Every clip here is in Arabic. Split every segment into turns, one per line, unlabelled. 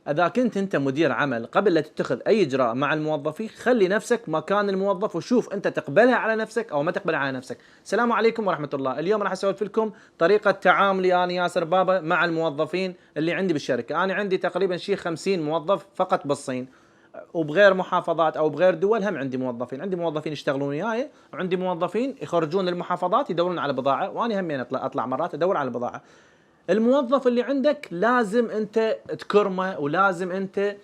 اذا كنت انت مدير عمل، قبل لا تتخذ اي اجراء مع الموظفين خلي نفسك مكان الموظف وشوف انت تقبلها على نفسك او ما تقبلها على نفسك. السلام عليكم ورحمه الله. اليوم راح اسولف لكم طريقه تعاملي انا ياسر بابا مع الموظفين اللي عندي بالشركه. انا عندي تقريبا شيء 50 موظف فقط بالصين، وبغير محافظات او بغير دول هم عندي موظفين. عندي موظفين يشتغلون وياي، وعندي موظفين يخرجون للمحافظات يدورون على بضاعه، وانا همين اطلع مرات ادور على بضاعه. الموظف اللي عندك لازم انت تكرمه، ولازم انت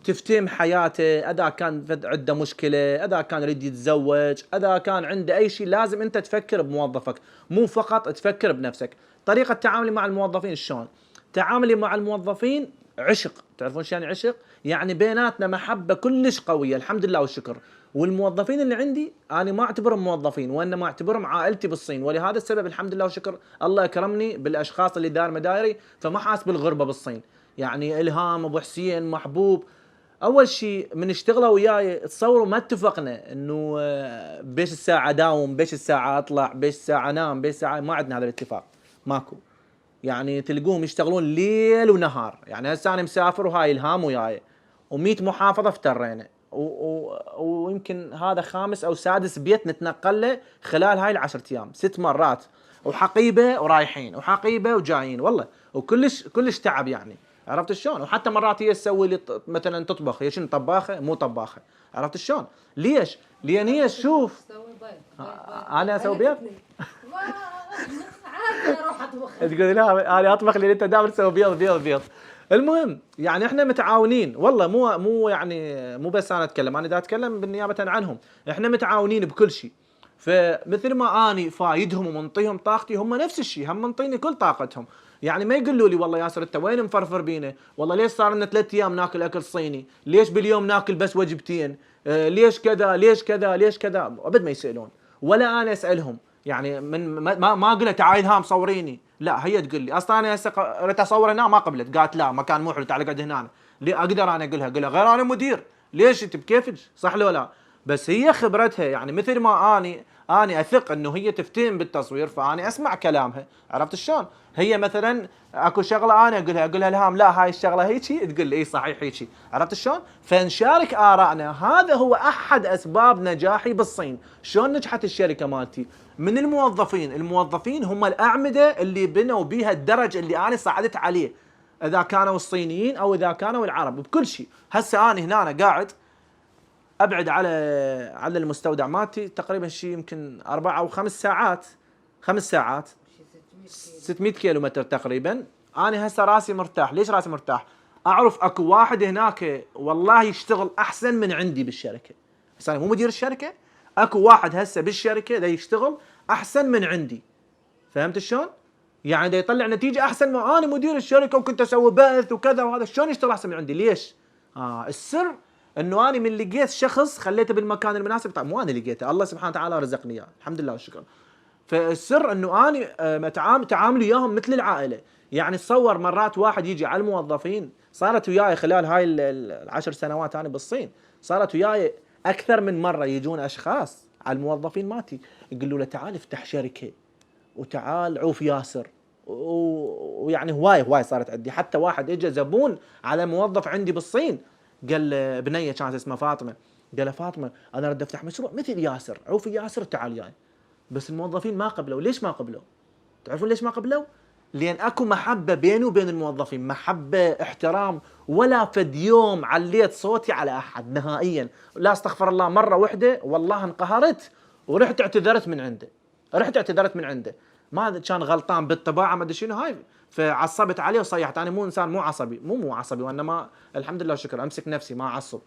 تفتهم حياته. اذا كان عنده مشكله، اذا كان يريد يتزوج، اذا كان عنده اي شيء، لازم انت تفكر بموظفك، مو فقط تفكر بنفسك. طريقه تعاملي مع الموظفين شلون؟ تعاملي مع الموظفين عشق. تعرفون شو يعني عشق؟ يعني بيناتنا محبه كلش قويه الحمد لله والشكر. والموظفين اللي عندي انا ما اعتبرهم موظفين، وانما اعتبرهم عائلتي بالصين، ولهذا السبب الحمد لله والشكر الله اكرمني بالاشخاص اللي دار مدايري، فما حاس بالغربه بالصين. يعني الهام، ابو حسين، محبوب. اول شيء من اشتغلوا وياي تصوروا ما اتفقنا انه بيش الساعه اداوم، بيش الساعه اطلع، بيش الساعه انام، بيش الساعه، ما عندنا هذا الاتفاق، ماكو. يعني تلقوهم يشتغلون ليل ونهار. يعني هسه انا مسافر وهاي الهام وياي، و100 محافظه افترينا، ويمكن هذا خامس او سادس بيت نتنقل له خلال هاي ال10 ايام 6 مرات، وحقيبه ورايحين وحقيبه وجايين والله، وكلش تعب يعني. عرفت شلون؟ وحتى مرات هي تسوي لي مثلا تطبخ، هي شنو طباخه مو طباخه. عرفت شلون؟ ليش؟ لان هي تشوف انا اسوي بيض. تقول لا انا اطبخ لان انت دائما تسوي بيض بيض بيض. المهم يعني احنا متعاونين والله، مو يعني مو بس انا اتكلم، انا دا اتكلم بالنيابه عنهم. احنا متعاونين بكل شيء. فمثل ما اني فايدهم ومنطيهم طاقتي، هم نفس الشيء هم منطيني كل طاقتهم. يعني ما يقولوا لي والله ياسر انت وين مفرفر بينا، والله ليش صار لنا 3 ايام ناكل اكل صيني، ليش باليوم ناكل بس وجبتين، ليش كذا ليش كذا ليش كذا. ابد ما يسالون ولا انا اسالهم. يعني من ما اقول لها تعالي هام صوريني، لا هي تقول لي. اصلا انا هسه ريت اصور هنا ما قبلت، قالت لا مكان مو حلو تعال اقعد هنا. ليه اقدر انا اقول لها غير انا مدير، ليش انت بكيفك صح لو لا؟ بس هي خبرتها، يعني مثل ما اني اثق انه هي تفتهم بالتصوير، فاني اسمع كلامها. عرفت شلون؟ هي مثلا اكو شغله انا اقولها الهام لا هاي الشغله هيجي، تقول لي اي صحيح هيجي. عرفت شلون؟ فنشارك ارائنا. هذا هو احد اسباب نجاحي بالصين. شلون نجحت الشركه مالتي؟ من الموظفين هم الاعمده اللي بنوا بيها الدرج اللي انا صعدت عليه، اذا كانوا الصينيين او اذا كانوا العرب بكل شيء. هسه انا هنا قاعد ابعد على المستودع مالتي تقريبا شيء يمكن 4 أو 5 ساعات، 5 ساعات 600 كيلو متر تقريبا. انا هسه راسي مرتاح. ليش راسي مرتاح؟ اعرف اكو واحد هناك والله يشتغل احسن من عندي بالشركه. بس انا مو مدير الشركه، اكو واحد هسه بالشركه دا يشتغل احسن من عندي. فهمت شلون؟ يعني دا يطلع نتيجه احسن ما انا مدير الشركه وكنت اسوي بث وكذا وهذا. شلون يشتغل احسن من عندي؟ ليش؟ السر انه انا من لقيت شخص خليته بالمكان المناسب. طبعا مو انا لقيته، الله سبحانه وتعالى رزقني اياه الحمد لله والشكر. فالسر انه اني تعاملي وياهم مثل العائله. يعني تصور مرات واحد يجي على الموظفين، صارت وياي خلال هاي ال10 سنوات انا بالصين، صارت وياي اكثر من مره يجون اشخاص على الموظفين ماتي يقولوا له تعال افتح شركه، وتعال عوف ياسر، ويعني هواي صارت عندي. حتى واحد اجى زبون على موظف عندي بالصين، قال بنيه كانت اسمها فاطمه، قال فاطمه انا اريد افتح مشروع مثل ياسر، عوف ياسر تعال جاي. بس الموظفين ما قبلوا. ليش ما قبلوا؟ تعرفون ليش ما قبلوا؟ لان اكو محبه بيني وبين الموظفين، محبه احترام. ولا فد يوم عليت صوتي على احد نهائيا. لا استغفر الله، مره واحده والله انقهرت ورحت اعتذرت من عنده. ما كان غلطان بالطباعه ما ادري شنو هاي، فعصبت عليه وصيحت. انا مو انسان مو عصبي، مو عصبي، وانما الحمد لله والشكر امسك نفسي ما اعصب.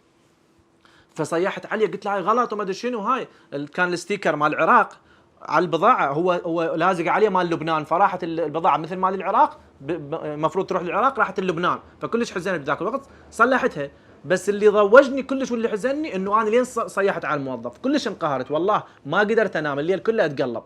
فصيحت عليه قلت له هاي غلط وما ادري شنو. هاي كان الستيكر مال العراق على البضاعه، هو لازق عليه مال لبنان، فراحت البضاعه مثل مال العراق، المفروض تروح للعراق، راحت للبنان. فكلش حزنت بذاك الوقت، صلحتها. بس اللي ضوجني كلش واللي حزنني انه انا لين صيحت على الموظف كلش انقهرت والله، ما قدرت انام الليل كله اتقلب.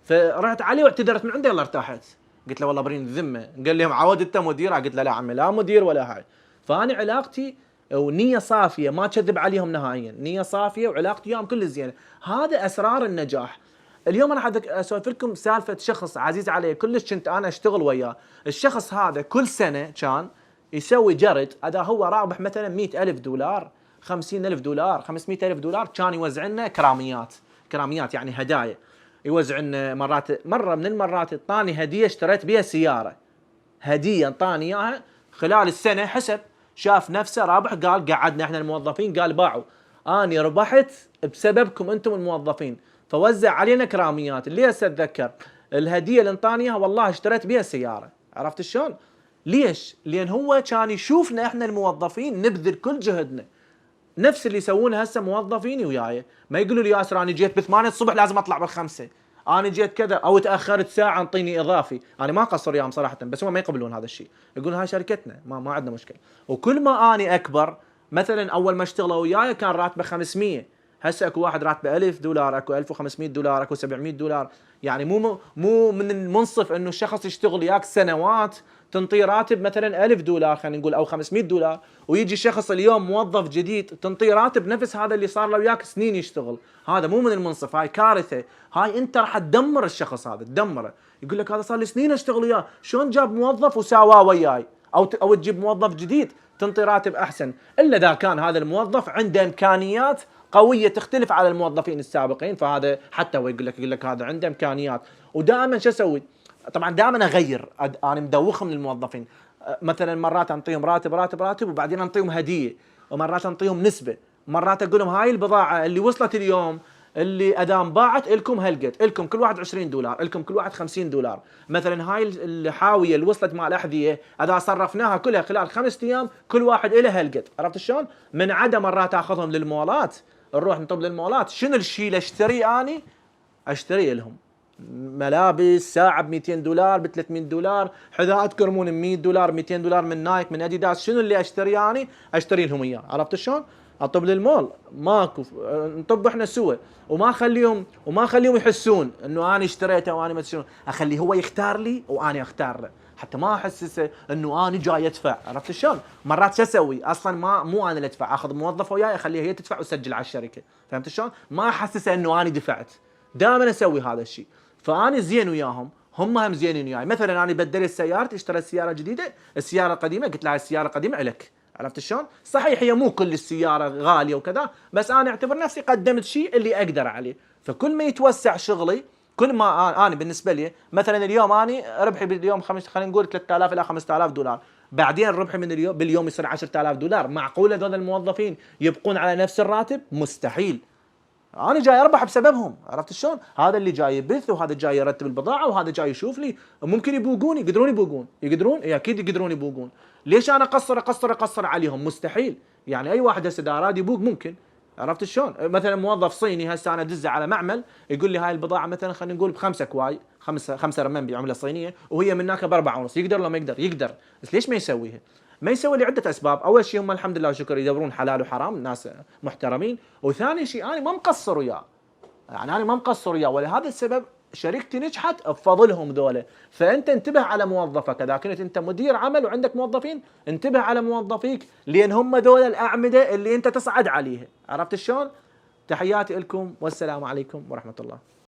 فرحت عليه واعتذرت من عنده، يلا ارتاحت. قلت له والله برين الذمه. قال لي عود انت مدير؟ قلت له لا عمي لا مدير ولا هاي. فانا علاقتي ونية صافية، ما كذب عليهم نهائيا، نية صافية وعلاقتي وياهم كل زينة. هذا اسرار النجاح. اليوم انا راح اسولف لكم سالفة شخص عزيز علي كلش، كنت انا اشتغل وياه. الشخص هذا كل سنة كان يسوي جرد، اذا هو رابح مثلا 100,000 دولار 50,000 دولار 500,000 دولار، كان يوزع لنا كراميات يعني هدايا، يوزع لنا مره من المرات اعطاني هديه اشتريت بها سياره، هديه اعطاني اياها خلال السنه، حسب شاف نفسه رابح، قال قعدنا احنا الموظفين قال باعوا، اني ربحت بسببكم انتم الموظفين، فوزع علينا كراميات. اللي هسه اتذكر الهديه اللي انطاني اياها والله اشتريت بها سياره، عرفت شلون؟ ليش؟ لان هو كان يشوفنا احنا الموظفين نبذل كل جهدنا، نفس اللي يسوونه هسه موظفيني وياي، ما يقولوا لي ياسر انا جيت ب8 الصبح لازم اطلع ب5، انا جيت كذا او تاخرت ساعه انطيني اضافي، انا ما اقصر وياهم صراحه، بس هم ما يقبلون هذا الشيء، يقولون هاي شركتنا ما عندنا مشكله. وكل ما اني اكبر، مثلا اول ما اشتغلوا وياي كان راتبه 500، هسه اكو واحد راتبه 1000 دولار، اكو 1500 دولار، اكو 700 دولار، يعني مو من المنصف انه الشخص يشتغل وياك سنوات تنطيه راتب مثلا 1000 دولار خلينا نقول او 500 دولار، ويجي شخص اليوم موظف جديد تنطيه راتب نفس هذا اللي صار له وياك سنين يشتغل، هذا مو من المنصف، هاي كارثه، هاي انت راح تدمر الشخص هذا، تدمره. يقول لك هذا صار لي سنين اشتغل وياه، شلون جاب موظف وساواه وياي؟ او تجيب موظف جديد تنطي راتب احسن، الا اذا كان هذا الموظف عنده امكانيات قويه تختلف على الموظفين السابقين، فهذا حتى هو يقول لك هذا عنده امكانيات. ودائما شو اسوي؟ طبعا دائما اغير، انا مدوخهم للموظفين، مثلا مرات انطيهم راتب وبعدين انطيهم هديه، ومرات انطيهم نسبه، مرات اقول لهم هاي البضاعه اللي وصلت اليوم اللي ادام باعت لكم هالقد، لكم كل واحد 20 دولار، لكم كل واحد 50 دولار، مثلا هاي الحاويه اللي وصلت مع الاحذيه اذا صرفناها كلها خلال 5 ايام كل واحد له هالقد، عرفت شلون؟ من عدا مرات اخذهم للمولات، نروح نطب للمولات، شنو الشيء اللي اشتريه اني؟ اشتري لهم ملابس، ساعه ب 200 دولار ب 300 دولار، حذاء كرمون ب 100 دولار 200 دولار من نايك من اديداس، شنو اللي اشتريه اني؟ اشتري لهم اياه، عرفت شلون؟ اطب للمول ماكو، نطب احنا سوا، وما اخليهم يحسون انه انا اشتريته وانا ما شنو، اخليه هو يختار لي وانا اختار له، حتى ما احسسه انه انا جاي ادفع، عرفت شلون؟ مرات شو اسوي؟ اصلا مو انا اللي ادفع، اخذ موظفه وياي اخليها هي تدفع وتسجل على الشركه، فهمت شلون؟ ما احسسه انه انا دفعت، دائما اسوي هذا الشيء، فاني زين وياهم، هم زينين وياي. مثلا انا بدلت سيارتي، اشتريت سياره جديده، السياره القديمه قلت لها السياره القديمه الك، عرفت شلون؟ صحيح هي مو كل السياره غاليه وكذا، بس انا اعتبر نفسي قدمت شيء اللي اقدر عليه، فكل ما يتوسع شغلي، كل ما انا بالنسبه لي مثلا اليوم اني ربحي باليوم خلينا نقول 3000 الى 5000 دولار، بعدين ربحي من اليوم باليوم يصير 10,000 دولار، معقوله هذول الموظفين يبقون على نفس الراتب؟ مستحيل. انا جاي اربح بسببهم، عرفت شلون؟ هذا اللي جاي يبث، وهذا جاي يرتب البضاعه، وهذا جاي يشوف لي، ممكن يبوقون، يقدرون إيه اكيد يقدرون يبوقون، ليش انا اقصر عليهم؟ مستحيل. يعني اي واحد هسه اذا اراد يبوق ممكن، عرفت شلون؟ مثلا موظف صيني هسه انا ادزه على معمل يقول لي هاي البضاعه مثلا خلينا نقول ب5 كواي، 5 رمنبي عمله صينيه، وهي من هناك ب4.5، يقدر ولا ما يقدر؟ يقدر، بس ليش ما يسويها؟ ما يسوي لعده اسباب، اول شيء هم الحمد لله وشكر يدبرون حلال وحرام، ناس محترمين، وثاني شيء انا ما مقصر وياه، يعني انا ما مقصر وياه، ولهذا السبب شركتي نجحت بفضلهم ذولا. فانت انتبه على موظفك، اذا كنت انت مدير عمل وعندك موظفين انتبه على موظفيك، لان هم ذولا الاعمده اللي انت تصعد عليها، عرفت شلون؟ تحياتي لكم والسلام عليكم ورحمه الله.